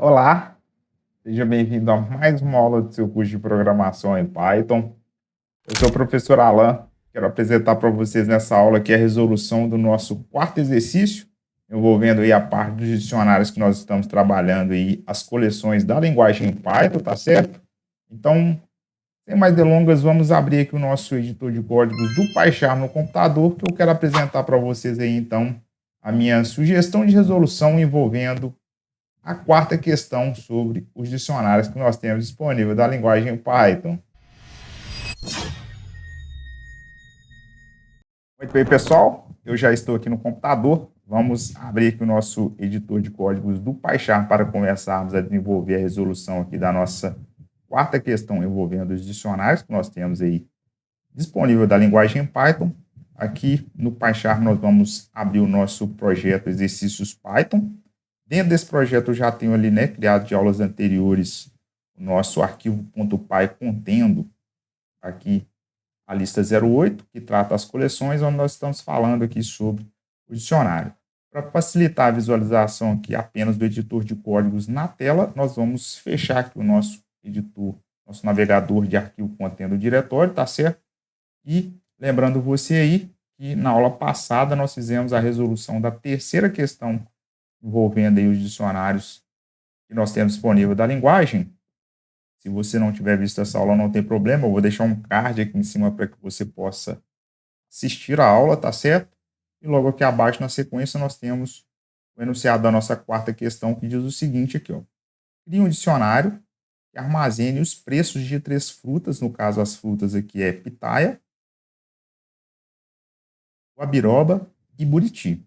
Olá, seja bem-vindo a mais uma aula do seu curso de programação em Python. Eu sou o professor Alan, quero apresentar para vocês nessa aula aqui a resolução do nosso quarto exercício, envolvendo aí a parte dos dicionários que nós estamos trabalhando aí, as coleções da linguagem Python, tá certo? Então, sem mais delongas, vamos abrir aqui o nosso editor de códigos do PyCharm no computador, que eu quero apresentar para vocês aí, então, a minha sugestão de resolução envolvendo a quarta questão sobre os dicionários que nós temos disponível da linguagem Python. Muito bem, pessoal, eu já estou aqui no computador. Vamos abrir aqui o nosso editor de códigos do PyCharm para começarmos a desenvolver a resolução aqui da nossa quarta questão envolvendo os dicionários que nós temos aí disponível da linguagem Python. Aqui no PyCharm nós vamos abrir o nosso projeto Exercícios Python. Dentro desse projeto eu já tenho ali, né, criado de aulas anteriores, o nosso arquivo .py contendo aqui a lista 08, que trata as coleções, onde nós estamos falando aqui sobre o dicionário. Para facilitar a visualização aqui apenas do editor de códigos na tela, nós vamos fechar aqui o nosso editor, nosso navegador de arquivo contendo o diretório, tá certo? E lembrando você aí que na aula passada nós fizemos a resolução da terceira questão envolvendo aí os dicionários que nós temos disponível da linguagem. Se você não tiver visto essa aula, não tem problema, eu vou deixar um card aqui em cima para que você possa assistir a aula, tá certo? E logo aqui abaixo, na sequência, nós temos o enunciado da nossa quarta questão, que diz o seguinte aqui, ó. Crie um dicionário que armazene os preços de 3 frutas, no caso as frutas aqui é pitaia, guabiroba e buriti.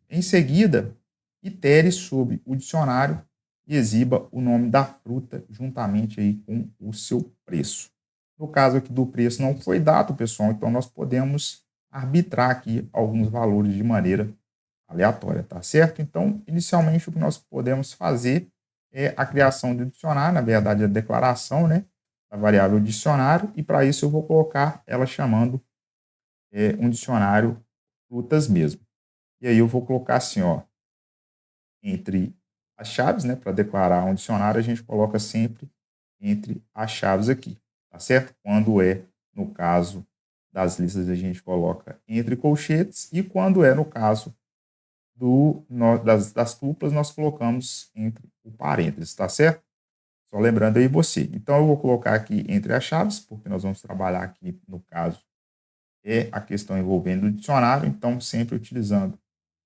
Em seguida, itere sobre o dicionário e exiba o nome da fruta juntamente aí com o seu preço. No caso aqui do preço não foi dado, pessoal, então nós podemos arbitrar aqui alguns valores de maneira aleatória, tá certo? Então, inicialmente, o que nós podemos fazer é a criação do dicionário, na verdade, a declaração, né, da variável dicionário, e para isso eu vou colocar ela chamando um dicionário frutas mesmo. E aí eu vou colocar assim, ó, entre as chaves, né, para declarar um dicionário, a gente coloca sempre entre as chaves aqui, tá certo? Quando é no caso das listas, a gente coloca entre colchetes, e quando é no caso das tuplas, nós colocamos entre o parênteses, tá certo? Só lembrando aí você. Então, eu vou colocar aqui entre as chaves, porque nós vamos trabalhar aqui, no caso, é a questão envolvendo o dicionário, então, sempre utilizando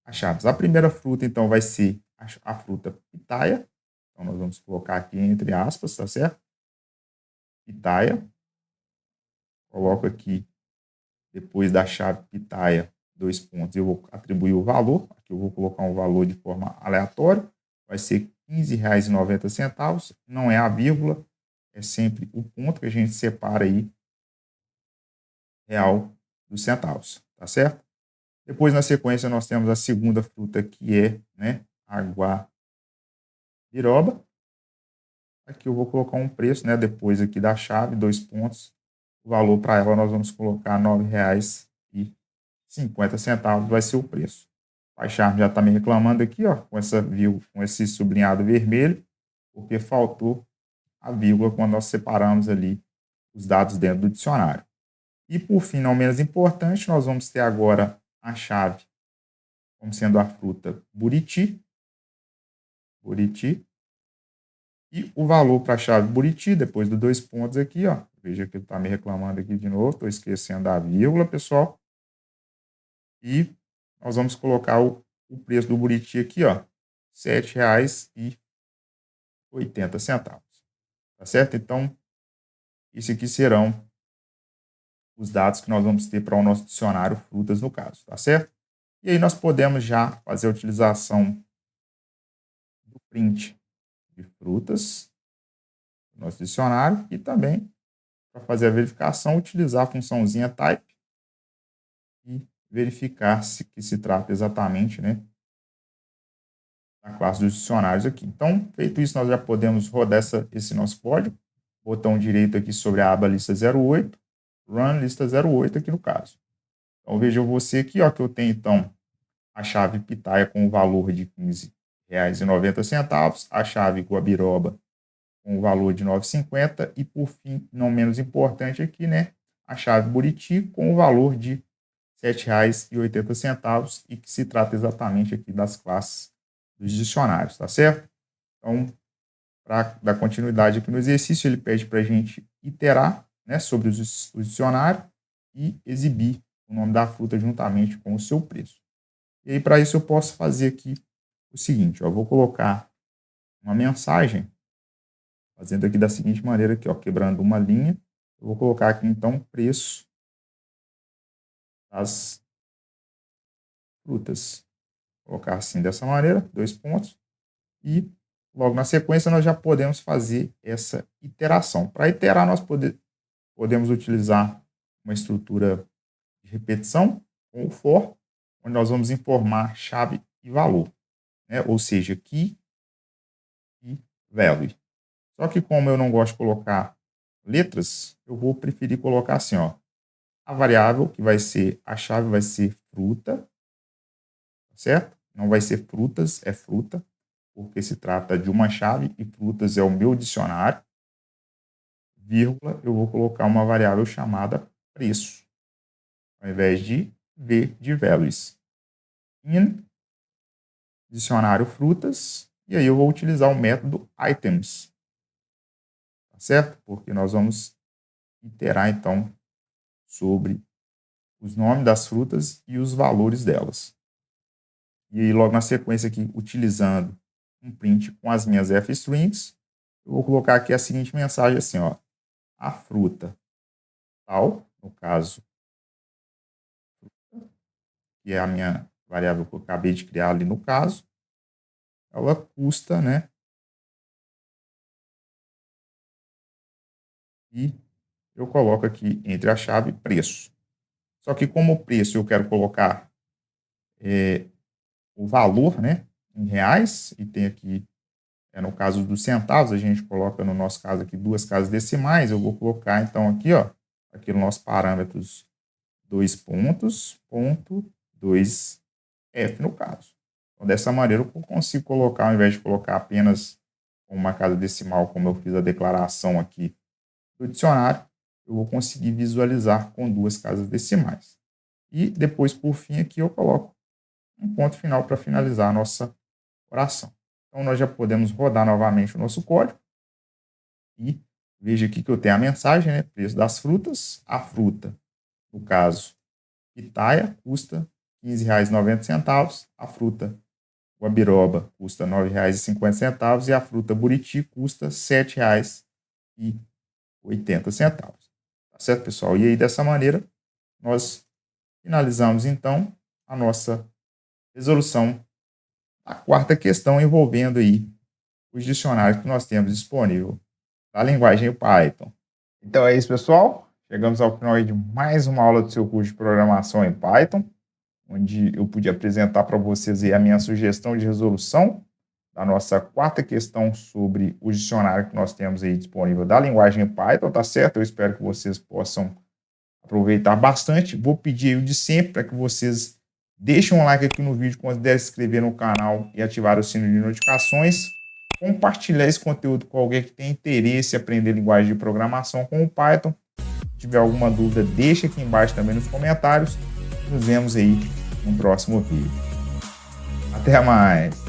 as chaves. A primeira fruta, então, vai ser a fruta pitaia. Então, nós vamos colocar aqui entre aspas, tá certo? Pitaia. Coloco aqui, depois da chave pitaia, 2 pontos, eu vou atribuir o valor. Aqui eu vou colocar um valor de forma aleatória. Vai ser R$15,90. Não é a vírgula, é sempre o ponto que a gente separa aí, real dos centavos, tá certo? Depois, na sequência, nós temos a segunda fruta, que é, né, a guabiroba. Aqui eu vou colocar um preço, né, depois aqui da chave, 2 pontos. O valor para ela nós vamos colocar R$9,50, vai ser o preço. O PyCharm já está me reclamando aqui, ó, com esse sublinhado vermelho, porque faltou a vírgula quando nós separamos ali os dados dentro do dicionário. E por fim, não menos importante, nós vamos ter agora a chave como sendo a fruta buriti. Buriti. E o valor para a chave buriti, depois dos 2 pontos aqui, ó. Veja que ele está me reclamando aqui de novo, estou esquecendo da vírgula, pessoal. E nós vamos colocar o preço do buriti aqui, ó, R$7,80. Tá certo? Então, isso aqui serão os dados que nós vamos ter para o nosso dicionário frutas, no caso, tá certo? E aí nós podemos já fazer a utilização do print de frutas no nosso dicionário e também, para fazer a verificação, utilizar a funçãozinha type e verificar que se trata exatamente, né, da classe dos dicionários aqui. Então, feito isso, nós já podemos rodar esse nosso código. Botão direito aqui sobre a aba lista 08, run lista 08 aqui no caso. Então, veja você aqui, ó, que eu tenho, então, a chave pitaia com o valor de R$9,90, a chave Guabiroba com o valor de R$ 9,50 e, por fim, não menos importante aqui, né, a chave Buriti com o valor de R$ 7,80 e que se trata exatamente aqui das classes dos dicionários, tá certo? Então, para dar continuidade aqui no exercício, ele pede para a gente iterar, né, sobre o dicionário e exibir o nome da fruta juntamente com o seu preço. E aí, para isso, eu posso fazer aqui o seguinte, ó, eu vou colocar uma mensagem, fazendo aqui da seguinte maneira, aqui, ó, quebrando uma linha, eu vou colocar aqui, então, preço das frutas. Vou colocar assim, dessa maneira, 2 pontos, e logo na sequência nós já podemos fazer essa iteração. Para iterar, nós podemos utilizar uma estrutura de repetição, com o for, onde nós vamos informar chave e valor, né? Ou seja, key e value. Só que como eu não gosto de colocar letras, eu vou preferir colocar assim, ó, a variável que vai ser, a chave vai ser fruta, certo? Não vai ser frutas, é fruta, porque se trata de uma chave e frutas é o meu dicionário, vírgula, eu vou colocar uma variável chamada preço, ao invés de V de values. In dicionário frutas, e aí eu vou utilizar o método items, tá certo? Porque nós vamos iterar, então, sobre os nomes das frutas e os valores delas. E aí, logo na sequência aqui, utilizando um print com as minhas f-strings, eu vou colocar aqui a seguinte mensagem assim, ó, a fruta tal, no caso, que é a minha variável que eu acabei de criar ali no caso, ela custa, né, e eu coloco aqui entre a chave preço. Só que como o preço eu quero colocar o valor, né, em reais, e tem aqui, no caso dos centavos, a gente coloca no nosso caso aqui 2 casas decimais, eu vou colocar então aqui, ó, aqui no nosso parâmetros 2 pontos, ponto 2F no caso. Então, dessa maneira eu consigo colocar, ao invés de colocar apenas uma casa decimal, como eu fiz a declaração aqui do dicionário, eu vou conseguir visualizar com 2 casas decimais. E depois, por fim, aqui eu coloco um ponto final para finalizar a nossa oração. Então, nós já podemos rodar novamente o nosso código. E veja aqui que eu tenho a mensagem, né? Preço das frutas. A fruta, no caso, pitaia, custa R$ 15,90. A fruta guabiroba custa R$ 9,50. E a fruta buriti custa R$ 7,80. Tá certo, pessoal? E aí, dessa maneira, nós finalizamos, então, a nossa resolução da quarta questão envolvendo aí os dicionários que nós temos disponível da linguagem Python. Então é isso, pessoal. Chegamos ao final de mais uma aula do seu curso de programação em Python, onde eu pude apresentar para vocês aí a minha sugestão de resolução da nossa quarta questão sobre o dicionário que nós temos aí disponível da linguagem Python, tá certo? Eu espero que vocês possam aproveitar bastante. Vou pedir o de sempre para que vocês deixem um like aqui no vídeo, considere se inscrever no canal e ativar o sino de notificações. Compartilhar esse conteúdo com alguém que tem interesse em aprender linguagem de programação com o Python. Se tiver alguma dúvida, deixa aqui embaixo também nos comentários. Nos vemos aí no próximo vídeo. Até mais!